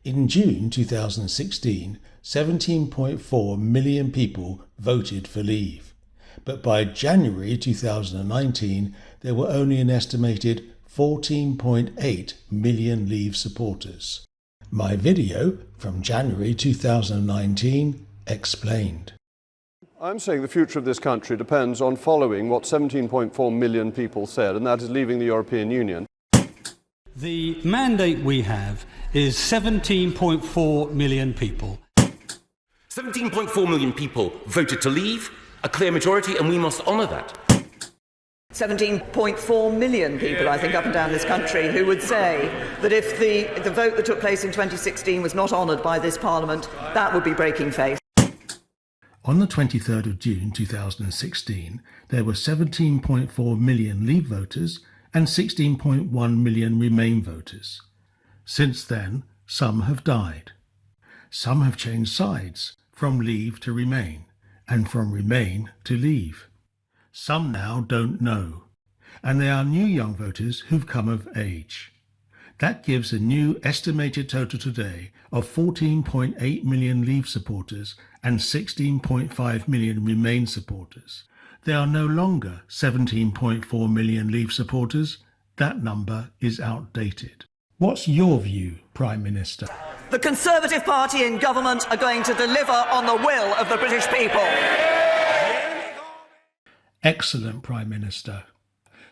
In June 2016, 17.4 million people voted for Leave, but by January 2019 there were only an estimated 14.8 million Leave supporters. My video from January 2019 explained. I'm saying the future of this country depends on following what 17.4 million people said, and that is leaving the European Union. The mandate we have is 17.4 million people. 17.4 million people voted to leave, a clear majority, and we must honour that. 17.4 million people, I think, up and down this country who would say that if the vote that took place in 2016 was not honoured by this Parliament, that would be breaking faith. On the 23rd of June 2016, there were 17.4 million Leave voters and 16.1 million Remain voters. Since then, some have died. Some have changed sides, from Leave to Remain, and from Remain to Leave. Some now don't know, and there are new young voters who've come of age. That gives a new estimated total today of 14.8 million Leave supporters and 16.5 million Remain supporters. There are no longer 17.4 million Leave supporters. That number is outdated. What's your view, Prime Minister? The Conservative Party in government are going to deliver on the will of the British people. Excellent, Prime Minister.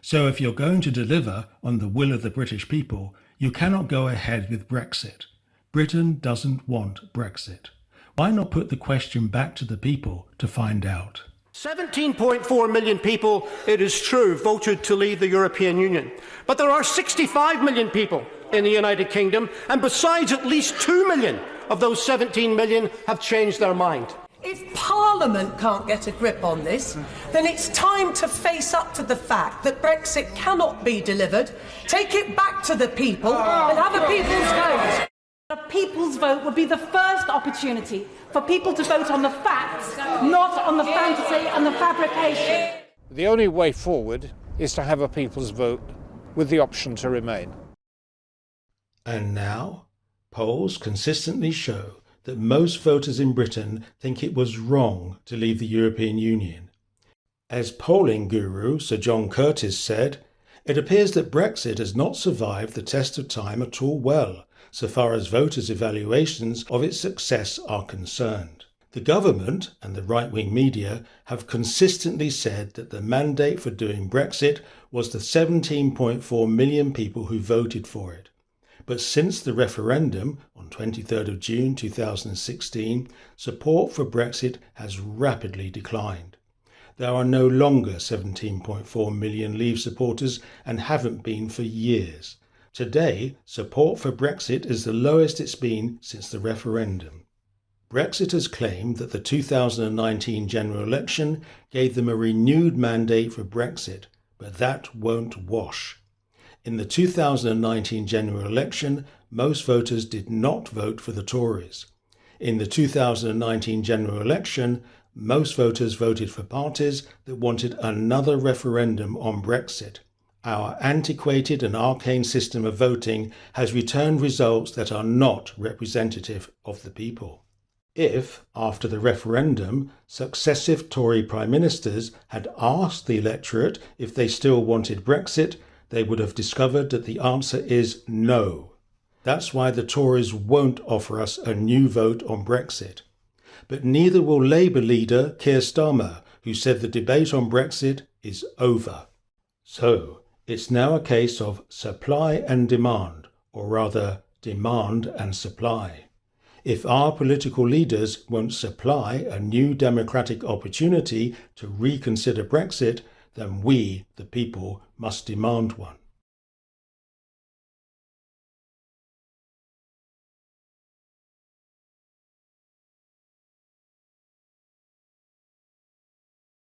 So if you're going to deliver on the will of the British people, you cannot go ahead with Brexit. Britain doesn't want Brexit. Why not put the question back to the people to find out? 17.4 million people, it is true, voted to leave the European Union. But there are 65 million people in the United Kingdom, and besides, at least 2 million of those 17 million have changed their mind. If Parliament can't get a grip on this, then it's time to face up to the fact that Brexit cannot be delivered, take it back to the people and have a people's vote. A people's vote would be the first opportunity for people to vote on the facts, not on the fantasy and the fabrication. The only way forward is to have a people's vote with the option to remain. And now, polls consistently show that most voters in Britain think it was wrong to leave the European Union. As polling guru Sir John Curtice said, it appears that Brexit has not survived the test of time at all well, so far as voters' evaluations of its success are concerned. The government and the right-wing media have consistently said that the mandate for doing Brexit was the 17.4 million people who voted for it. But since the referendum on 23rd of June 2016, support for Brexit has rapidly declined. There are no longer 17.4 million Leave supporters and haven't been for years. Today, support for Brexit is the lowest it's been since the referendum. Brexiters claim that the 2019 general election gave them a renewed mandate for Brexit, but that won't wash. In the 2019 general election, most voters did not vote for the Tories. In the 2019 general election, most voters voted for parties that wanted another referendum on Brexit. Our antiquated and arcane system of voting has returned results that are not representative of the people. If, after the referendum, successive Tory Prime Ministers had asked the electorate if they still wanted Brexit, they would have discovered that the answer is no. That's why the Tories won't offer us a new vote on Brexit. But neither will Labour leader 𝗧𝗢𝗄𝗡, who said the debate on Brexit is over. So, it's now a case of supply and demand, or rather, demand and supply. If our political leaders won't supply a new democratic opportunity to reconsider Brexit, then we, the people, must demand one.